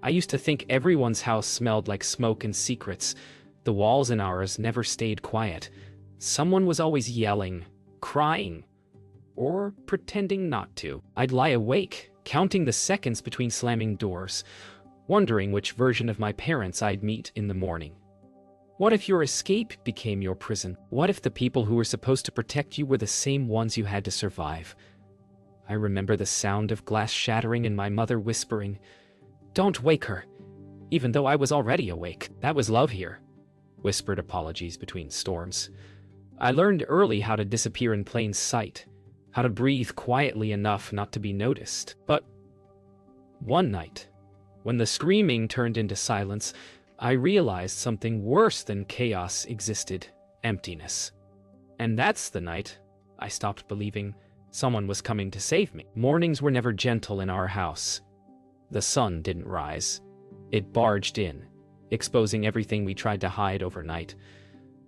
I used to think everyone's house smelled like smoke and secrets. The walls in ours never stayed quiet. Someone was always yelling, crying, or pretending not to. I'd lie awake, counting the seconds between slamming doors, wondering which version of my parents I'd meet in the morning. What if your escape became your prison? What if the people who were supposed to protect you were the same ones you had to survive? I remember the sound of glass shattering and my mother whispering, "Don't wake her," even though I was already awake. That was love here. Whispered apologies between storms. I learned early how to disappear in plain sight, how to breathe quietly enough not to be noticed. But one night, when the screaming turned into silence, I realized something worse than chaos existed: emptiness. And that's the night I stopped believing someone was coming to save me. Mornings were never gentle in our house. The sun didn't rise. It barged in, exposing everything we tried to hide overnight.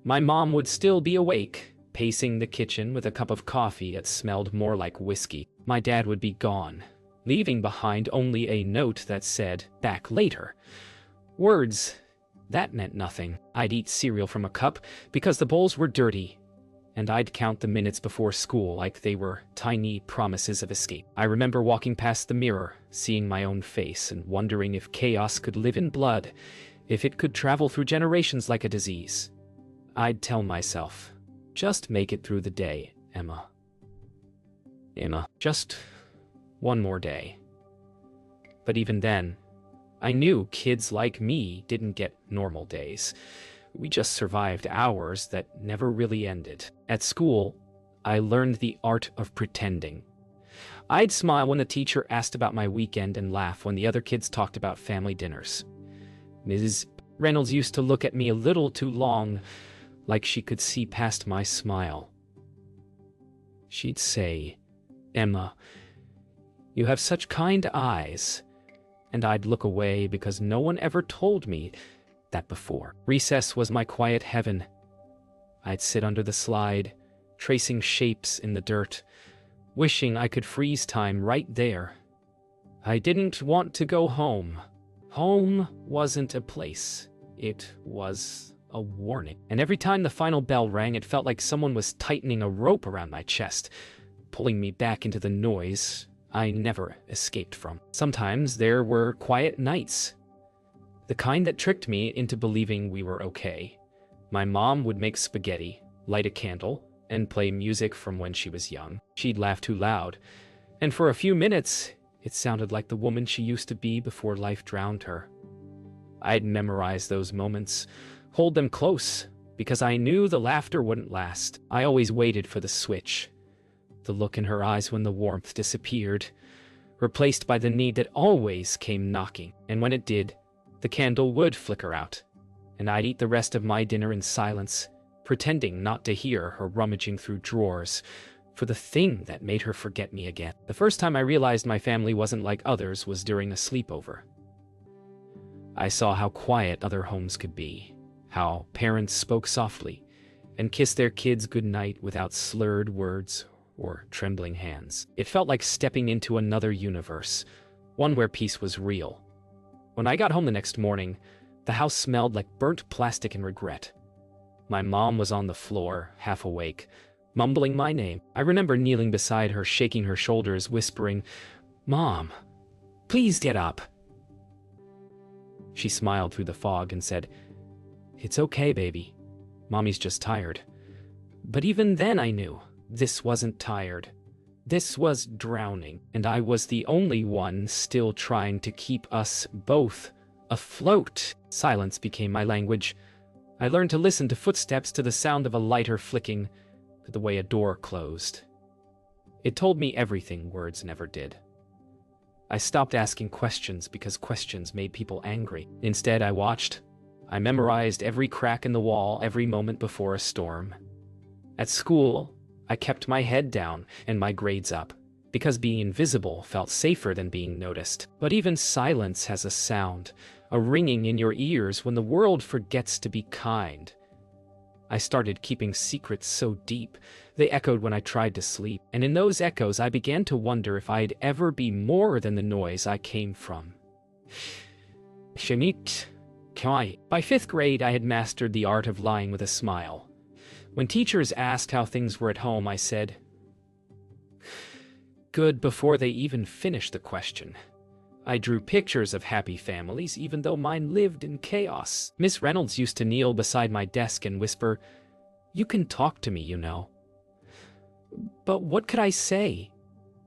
My mom would still be awake, pacing the kitchen with a cup of coffee that smelled more like whiskey. My dad would be gone, leaving behind only a note that said, "Back later." Words that meant nothing. I'd eat cereal from a cup because the bowls were dirty, and I'd count the minutes before school like they were tiny promises of escape. I remember walking past the mirror, seeing my own face, and wondering if chaos could live in blood, if it could travel through generations like a disease. I'd tell myself, just make it through the day, Emma. Emma, just one more day. But even then, I knew kids like me didn't get normal days. We just survived hours that never really ended. At school, I learned the art of pretending. I'd smile when the teacher asked about my weekend and laugh when the other kids talked about family dinners. Mrs. Reynolds used to look at me a little too long, like she could see past my smile. She'd say, "Emma, you have such kind eyes." And I'd look away because no one ever told me that before. Recess was my quiet heaven. I'd sit under the slide, tracing shapes in the dirt, wishing I could freeze time right there. I didn't want to go home. Home wasn't a place. It was a warning. And every time the final bell rang, it felt like someone was tightening a rope around my chest, pulling me back into the noise I never escaped from. Sometimes there were quiet nights, the kind that tricked me into believing we were okay. My mom would make spaghetti, light a candle, and play music from when she was young. She'd laugh too loud, and for a few minutes, it sounded like the woman she used to be before life drowned her. I'd memorize those moments, hold them close, because I knew the laughter wouldn't last. I always waited for the switch, the look in her eyes when the warmth disappeared, replaced by the need that always came knocking. And when it did, the candle would flicker out, and I'd eat the rest of my dinner in silence, pretending not to hear her rummaging through drawers for the thing that made her forget me again. The first time I realized my family wasn't like others was during a sleepover. I saw how quiet other homes could be, how parents spoke softly and kissed their kids goodnight without slurred words or trembling hands. It felt like stepping into another universe, one where peace was real. When I got home the next morning, the house smelled like burnt plastic and regret. My mom was on the floor, half awake, mumbling my name. I remember kneeling beside her, shaking her shoulders, whispering, "Mom, please get up." She smiled through the fog and said, "It's okay, baby. Mommy's just tired." But even then I knew this wasn't tired. This was drowning, and I was the only one still trying to keep us both afloat. Silence became my language. I learned to listen to footsteps, to the sound of a lighter flicking, to the way a door closed. It told me everything words never did. I stopped asking questions because questions made people angry. Instead, I watched. I memorized every crack in the wall, every moment before a storm. At school, I kept my head down and my grades up, because being invisible felt safer than being noticed. But even silence has a sound, a ringing in your ears when the world forgets to be kind. I started keeping secrets so deep, they echoed when I tried to sleep. And in those echoes, I began to wonder if I'd ever be more than the noise I came from. Shamit. Kai. By 5th grade, I had mastered the art of lying with a smile. When teachers asked how things were at home, I said, "Good," before they even finished the question. I drew pictures of happy families, even though mine lived in chaos. Miss Reynolds used to kneel beside my desk and whisper, "You can talk to me, you know." But what could I say?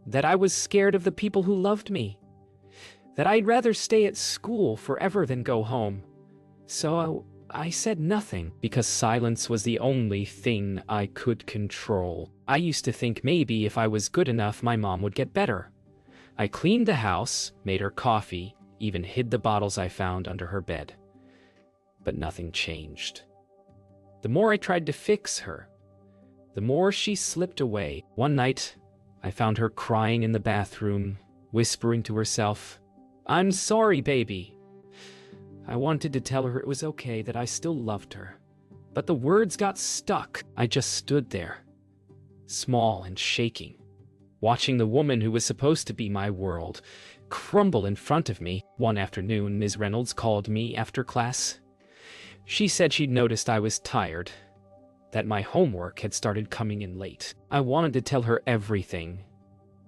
That I was scared of the people who loved me. That I'd rather stay at school forever than go home. So I said nothing, because silence was the only thing I could control. I used to think maybe if I was good enough, my mom would get better. I cleaned the house, made her coffee, even hid the bottles I found under her bed. But nothing changed. The more I tried to fix her, the more she slipped away. One night, I found her crying in the bathroom, whispering to herself, "I'm sorry, baby." I wanted to tell her it was okay, that I still loved her. But the words got stuck. I just stood there, small and shaking, watching the woman who was supposed to be my world crumble in front of me. One afternoon, Ms. Reynolds called me after class. She said she'd noticed I was tired, that my homework had started coming in late. I wanted to tell her everything.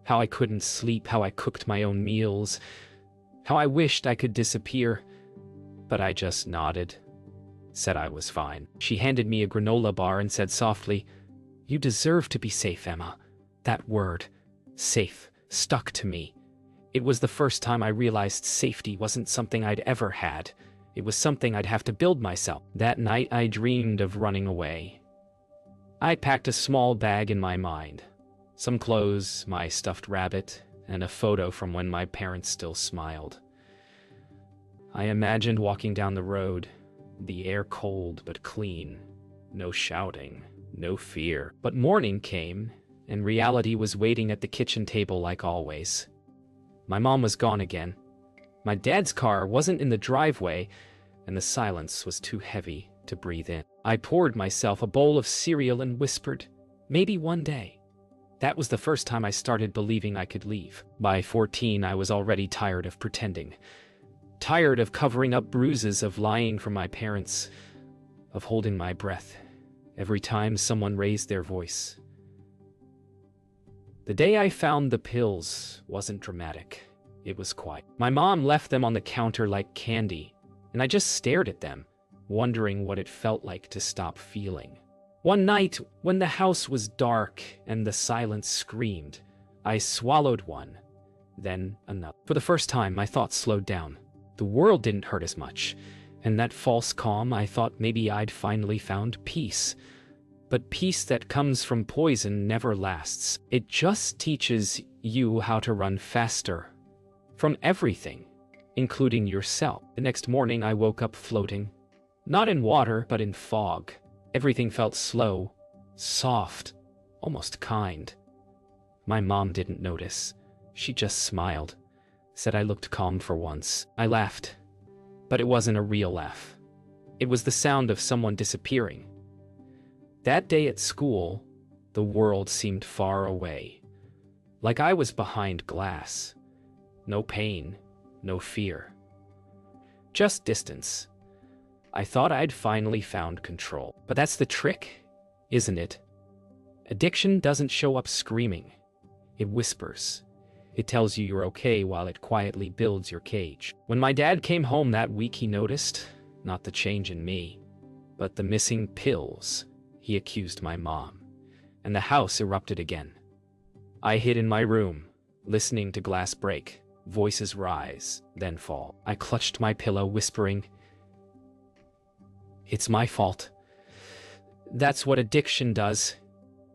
How I couldn't sleep, how I cooked my own meals, how I wished I could disappear. But I just nodded, said I was fine. She handed me a granola bar and said softly, "You deserve to be safe, Emma." That word, safe, stuck to me. It was the first time I realized safety wasn't something I'd ever had. It was something I'd have to build myself. That night, I dreamed of running away. I packed a small bag in my mind. Some clothes, my stuffed rabbit, and a photo from when my parents still smiled. I imagined walking down the road, the air cold but clean, no shouting, no fear. But morning came, and reality was waiting at the kitchen table like always. My mom was gone again. My dad's car wasn't in the driveway, and the silence was too heavy to breathe in. I poured myself a bowl of cereal and whispered, "Maybe one day." That was the first time I started believing I could leave. By 14, I was already tired of pretending. Tired of covering up bruises, of lying for my parents, of holding my breath every time someone raised their voice. The day I found the pills wasn't dramatic. It was quiet. My mom left them on the counter like candy, and I just stared at them, wondering what it felt like to stop feeling. One night, when the house was dark and the silence screamed, I swallowed one, then another. For the first time, my thoughts slowed down. The world didn't hurt as much, and that false calm, I thought maybe I'd finally found peace. But peace that comes from poison never lasts. It just teaches you how to run faster from everything, including yourself. The next morning, I woke up floating, not in water, but in fog. Everything felt slow, soft, almost kind. My mom didn't notice. She just smiled, said I looked calm for once. I laughed, but it wasn't a real laugh. It was the sound of someone disappearing. That day at school, the world seemed far away, like I was behind glass. No pain, no fear, just distance. I thought I'd finally found control. But that's the trick, isn't it? Addiction doesn't show up screaming. It whispers. It tells you you're okay while it quietly builds your cage. When my dad came home that week, he noticed, not the change in me, but the missing pills. He accused my mom, and the house erupted again. I hid in my room, listening to glass break, voices rise, then fall. I clutched my pillow, whispering, "It's my fault." That's what addiction does.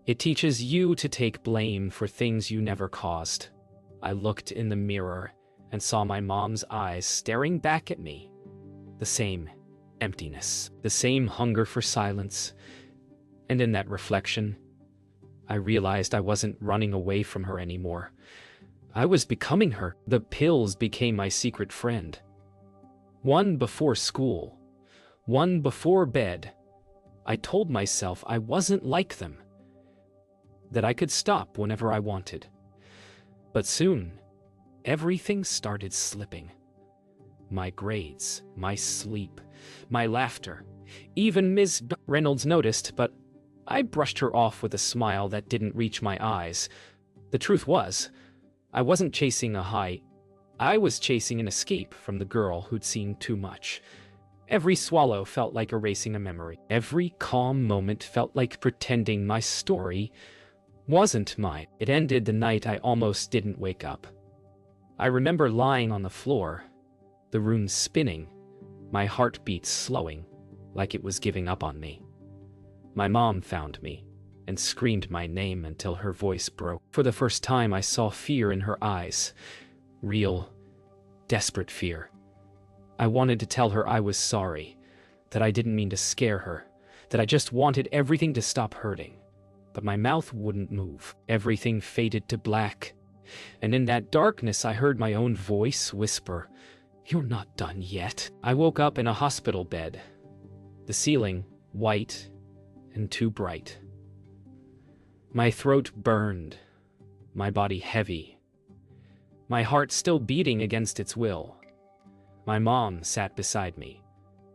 It teaches you to take blame for things you never caused. I looked in the mirror and saw my mom's eyes staring back at me. The same emptiness, the same hunger for silence. And in that reflection, I realized I wasn't running away from her anymore. I was becoming her. The pills became my secret friend. One before school, one before bed, I told myself I wasn't like them, that I could stop whenever I wanted. But soon, everything started slipping. my grades, my sleep, my laughter. Even Ms. Reynolds noticed, but I brushed her off with a smile that didn't reach my eyes. The truth was, I wasn't chasing a high. I was chasing an escape from the girl who'd seen too much. Every swallow felt like erasing a memory. Every calm moment felt like pretending my story wasn't mine. It ended the night I almost didn't wake up. I remember lying on the floor, the room spinning, my heartbeat slowing, like it was giving up on me. My mom found me and screamed my name until her voice broke. For the first time, I saw fear in her eyes. Real, desperate fear. I wanted to tell her I was sorry, that I didn't mean to scare her, that I just wanted everything to stop hurting. But my mouth wouldn't move. Everything faded to black. And in that darkness, I heard my own voice whisper, "You're not done yet." I woke up in a hospital bed. The ceiling, white and too bright. My throat burned, my body heavy, my heart still beating against its will. My mom sat beside me,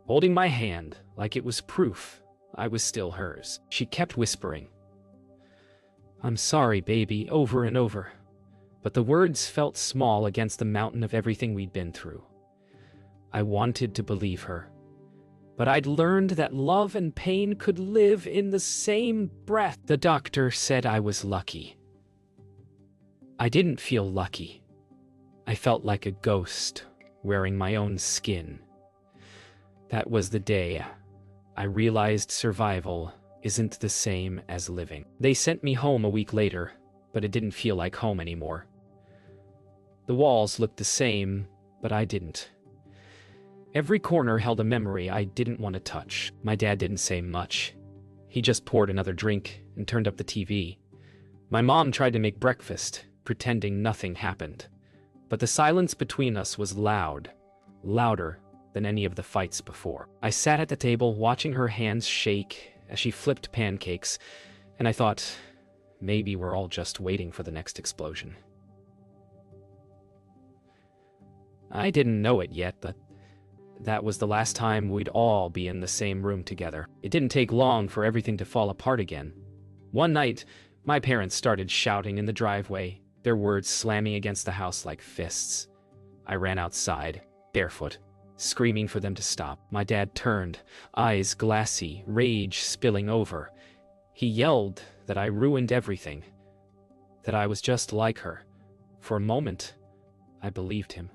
holding my hand like it was proof I was still hers. She kept whispering, "I'm sorry, baby," over and over. But the words felt small against the mountain of everything we'd been through. I wanted to believe her, but I'd learned that love and pain could live in the same breath. The doctor said I was lucky. I didn't feel lucky. I felt like a ghost, wearing my own skin. That was the day I realized survival isn't the same as living. They sent me home a week later, but it didn't feel like home anymore. The walls looked the same, but I didn't. Every corner held a memory I didn't want to touch. My dad didn't say much. He just poured another drink and turned up the TV. My mom tried to make breakfast, pretending nothing happened. But the silence between us was loud, louder than any of the fights before. I sat at the table watching her hands shake as she flipped pancakes, and I thought, maybe we're all just waiting for the next explosion. I didn't know it yet, but that was the last time we'd all be in the same room together. It didn't take long for everything to fall apart again. One night, my parents started shouting in the driveway, their words slamming against the house like fists. I ran outside, barefoot, screaming for them to stop. My dad turned, eyes glassy, rage spilling over. He yelled that I ruined everything, that I was just like her. For a moment, I believed him.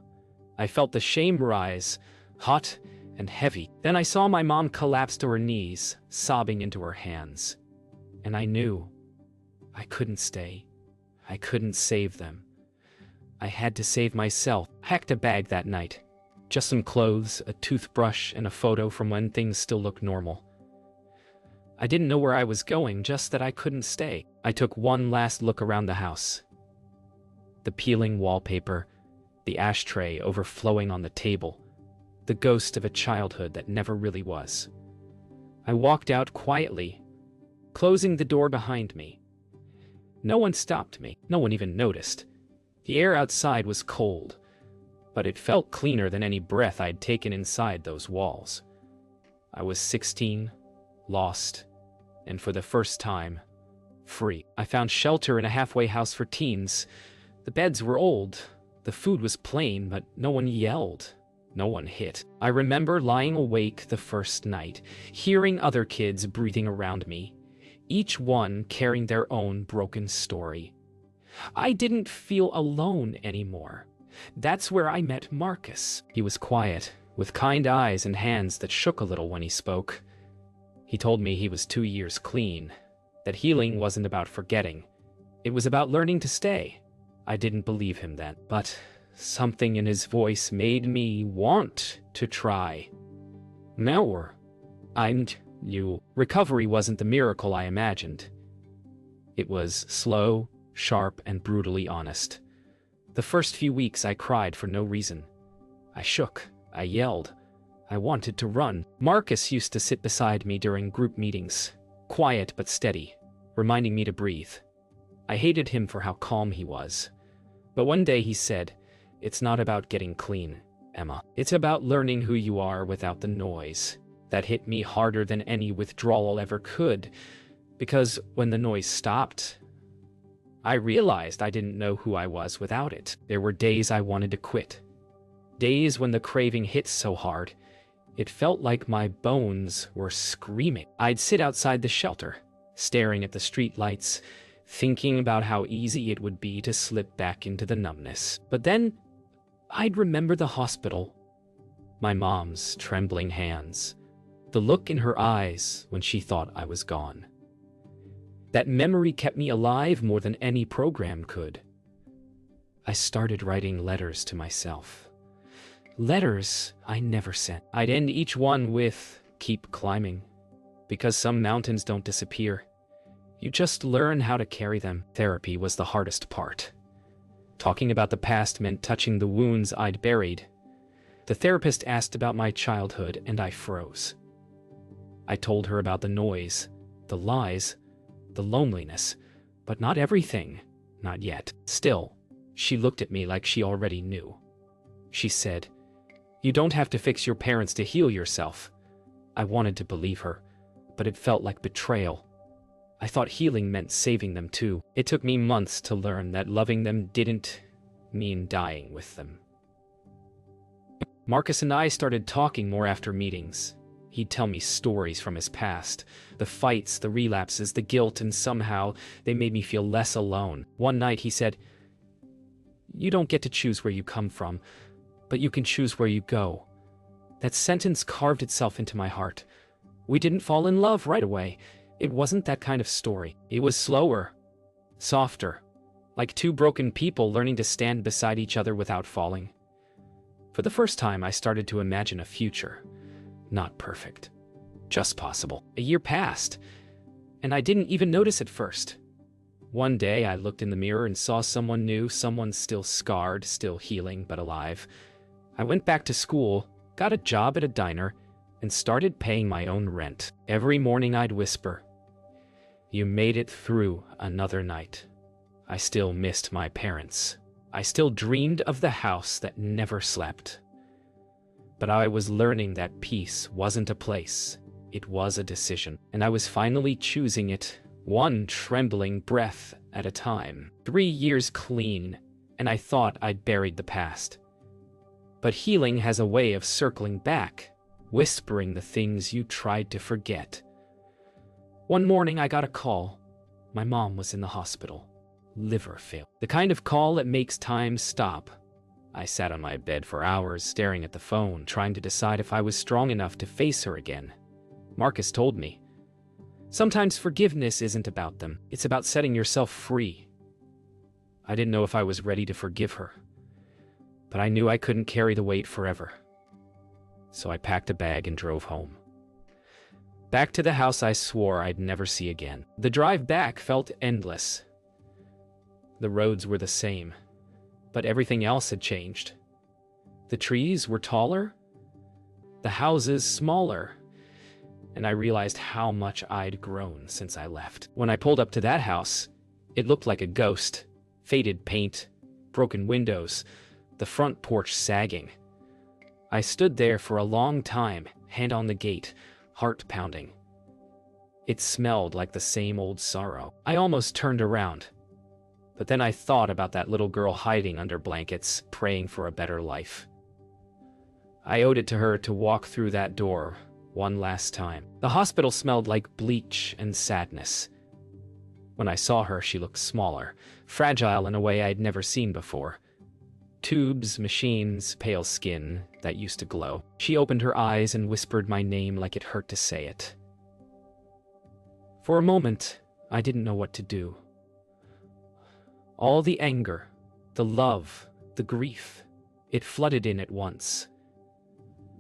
I felt the shame rise, hot and heavy. Then I saw my mom collapse to her knees, sobbing into her hands. And I knew I couldn't stay. I couldn't save them. I had to save myself. I packed a bag that night. Just some clothes, a toothbrush, and a photo from when things still looked normal. I didn't know where I was going, just that I couldn't stay. I took one last look around the house. The peeling wallpaper, the ashtray overflowing on the table, the ghost of a childhood that never really was. I walked out quietly, closing the door behind me. No one stopped me. No one even noticed. The air outside was cold, but it felt cleaner than any breath I'd taken inside those walls. I was 16, lost, and for the first time, free. I found shelter in a halfway house for teens. The beds were old, the food was plain, but no one yelled. No one hit. I remember lying awake the first night, hearing other kids breathing around me, each one carrying their own broken story. I didn't feel alone anymore. That's where I met Marcus. He was quiet, with kind eyes and hands that shook a little when he spoke. He told me he was 2 years clean, that healing wasn't about forgetting. It was about learning to stay. I didn't believe him then, but something in his voice made me want to try. Now I knew recovery wasn't the miracle I imagined. It was slow, sharp, and brutally honest. The first few weeks I cried for no reason. I shook, I yelled, I wanted to run. Marcus used to sit beside me during group meetings, quiet but steady, reminding me to breathe. I hated him for how calm he was. But one day he said, "It's not about getting clean, Emma. It's about learning who you are without the noise. That hit me harder than any withdrawal ever could, because when the noise stopped, I realized I didn't know who I was without it. There were days I wanted to quit. Days when the craving hit so hard, it felt like my bones were screaming. I'd sit outside the shelter, staring at the streetlights, thinking about how easy it would be to slip back into the numbness. But then, I'd remember the hospital, my mom's trembling hands, the look in her eyes when she thought I was gone. That memory kept me alive more than any program could. I started writing letters to myself. Letters I never sent. I'd end each one with, "Keep climbing," because some mountains don't disappear. You just learn how to carry them. Therapy was the hardest part. Talking about the past meant touching the wounds I'd buried. The therapist asked about my childhood, and I froze. I told her about the noise, the lies, the loneliness, but not everything, not yet. Still, she looked at me like she already knew. She said, "You don't have to fix your parents to heal yourself." I wanted to believe her, but it felt like betrayal. I thought healing meant saving them too. It took me months to learn that loving them didn't mean dying with them. Marcus and I started talking more after meetings. He'd tell me stories from his past, the fights, the relapses, the guilt, and somehow they made me feel less alone. One night he said, "You don't get to choose where you come from, but you can choose where you go." That sentence carved itself into my heart. We didn't fall in love right away. It wasn't that kind of story. It was slower, softer, like two broken people learning to stand beside each other without falling. For the first time, I started to imagine a future. Not perfect, just possible. A year passed, and I didn't even notice at first. One day, I looked in the mirror and saw someone new, someone still scarred, still healing, but alive. I went back to school, got a job at a diner, and started paying my own rent. Every morning I'd whisper, "You made it through another night." I still missed my parents. I still dreamed of the house that never slept. But I was learning that peace wasn't a place, it was a decision. And I was finally choosing it, one trembling breath at a time. 3 years clean, and I thought I'd buried the past. But healing has a way of circling back, whispering the things you tried to forget. One morning I got a call. My mom was in the hospital. Liver failure. The kind of call that makes time stop. I sat on my bed for hours, staring at the phone, trying to decide if I was strong enough to face her again. Marcus told me, "Sometimes forgiveness isn't about them. It's about setting yourself free." I didn't know if I was ready to forgive her, but I knew I couldn't carry the weight forever. So I packed a bag and drove home. Back to the house I swore I'd never see again. The drive back felt endless. The roads were the same, but everything else had changed. The trees were taller, the houses smaller, and I realized how much I'd grown since I left. When I pulled up to that house, it looked like a ghost. Faded paint, broken windows, the front porch sagging. I stood there for a long time, hand on the gate, heart pounding. It smelled like the same old sorrow. I almost turned around. But then I thought about that little girl hiding under blankets, praying for a better life. I owed it to her to walk through that door one last time. The hospital smelled like bleach and sadness. When I saw her, she looked smaller, fragile in a way I'd never seen before. Tubes, machines, pale skin that used to glow. She opened her eyes and whispered my name like it hurt to say it. For a moment, I didn't know what to do. All the anger, the love, the grief, it flooded in at once.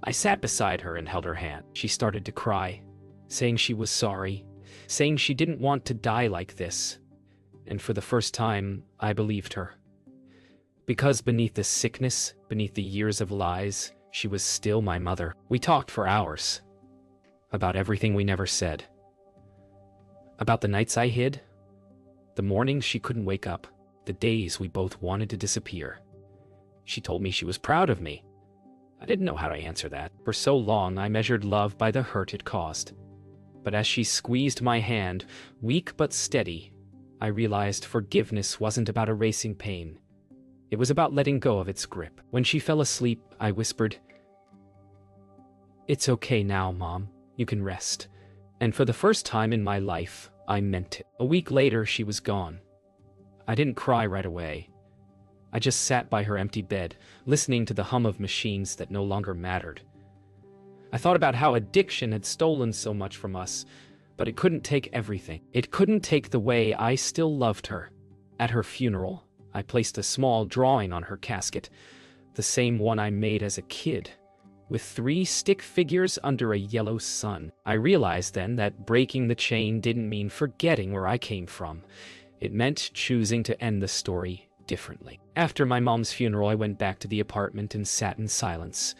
I sat beside her and held her hand. She started to cry, saying she was sorry, saying she didn't want to die like this. And for the first time, I believed her. Because beneath the sickness, beneath the years of lies, she was still my mother. We talked for hours. About everything we never said. About the nights I hid. The mornings she couldn't wake up. The days we both wanted to disappear. She told me she was proud of me. I didn't know how to answer that. For so long, I measured love by the hurt it caused. But as she squeezed my hand, weak but steady, I realized forgiveness wasn't about erasing pain. It was about letting go of its grip. When she fell asleep, I whispered, "It's okay now, Mom. You can rest." And for the first time in my life, I meant it. A week later, she was gone. I didn't cry right away. I just sat by her empty bed, listening to the hum of machines that no longer mattered. I thought about how addiction had stolen so much from us, but it couldn't take everything. It couldn't take the way I still loved her. At her funeral, I placed a small drawing on her casket, the same one I made as a kid, with 3 stick figures under a yellow sun. I realized then that breaking the chain didn't mean forgetting where I came from. It meant choosing to end the story differently. After my mom's funeral, I went back to the apartment and sat in silence.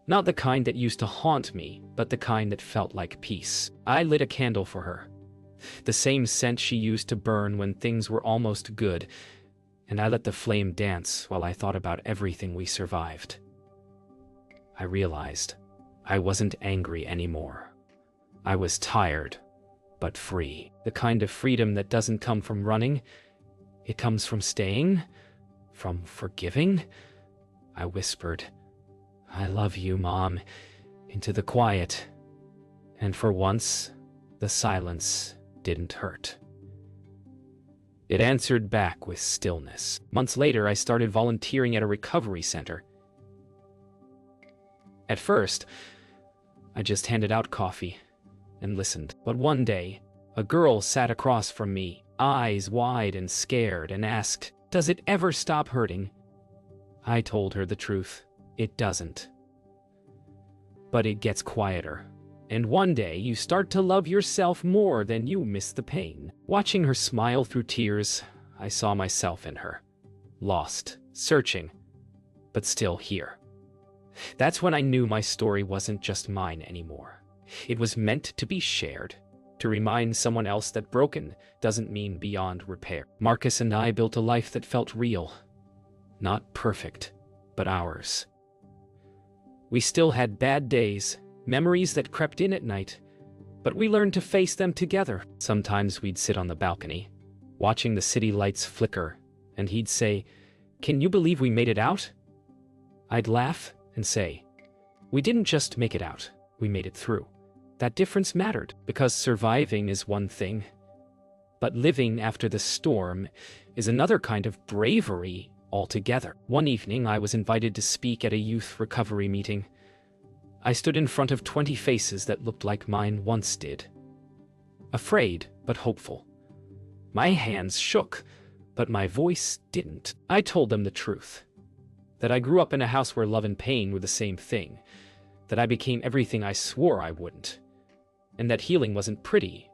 Not the kind that used to haunt me, but the kind that felt like peace. I lit a candle for her, the same scent she used to burn when things were almost good, and I let the flame dance while I thought about everything we survived. I realized I wasn't angry anymore. I was tired, but free. The kind of freedom that doesn't come from running. It comes from staying, from forgiving. I whispered, "I love you, Mom," into the quiet. And for once, the silence didn't hurt. It answered back with stillness. Months later, I started volunteering at a recovery center. At first, I just handed out coffee and listened. But one day, a girl sat across from me, eyes wide and scared, and asked, "Does it ever stop hurting?" I told her the truth. It doesn't. But it gets quieter. And one day, you start to love yourself more than you miss the pain. Watching her smile through tears, I saw myself in her. Lost, searching, but still here. That's when I knew my story wasn't just mine anymore. It was meant to be shared, to remind someone else that broken doesn't mean beyond repair. Marcus and I built a life that felt real. Not perfect, but ours. We still had bad days, memories that crept in at night, but we learned to face them together. Sometimes we'd sit on the balcony, watching the city lights flicker, and he'd say, "Can you believe we made it out?" I'd laugh and say, "We didn't just make it out, we made it through." That difference mattered, because surviving is one thing, but living after the storm is another kind of bravery altogether. One evening, I was invited to speak at a youth recovery meeting. I stood in front of 20 faces that looked like mine once did. Afraid, but hopeful. My hands shook, but my voice didn't. I told them the truth. That I grew up in a house where love and pain were the same thing. That I became everything I swore I wouldn't. And that healing wasn't pretty,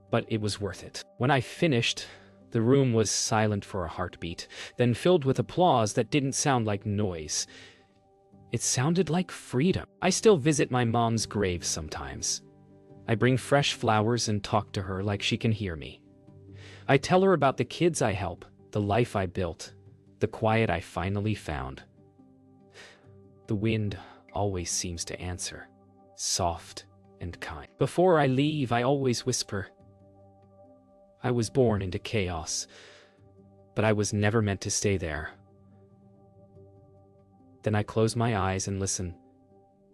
but it was worth it. When I finished, the room was silent for a heartbeat, then filled with applause that didn't sound like noise. It sounded like freedom. I still visit my mom's grave sometimes. I bring fresh flowers and talk to her like she can hear me. I tell her about the kids I help, the life I built, the quiet I finally found. The wind always seems to answer, soft and kind. Before I leave, I always whisper, "I was born into chaos, but I was never meant to stay there." Then I close my eyes and listen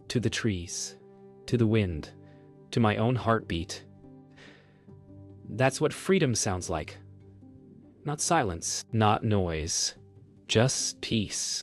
to the trees, to the wind, to my own heartbeat. That's what freedom sounds like. Not silence, not noise, just peace.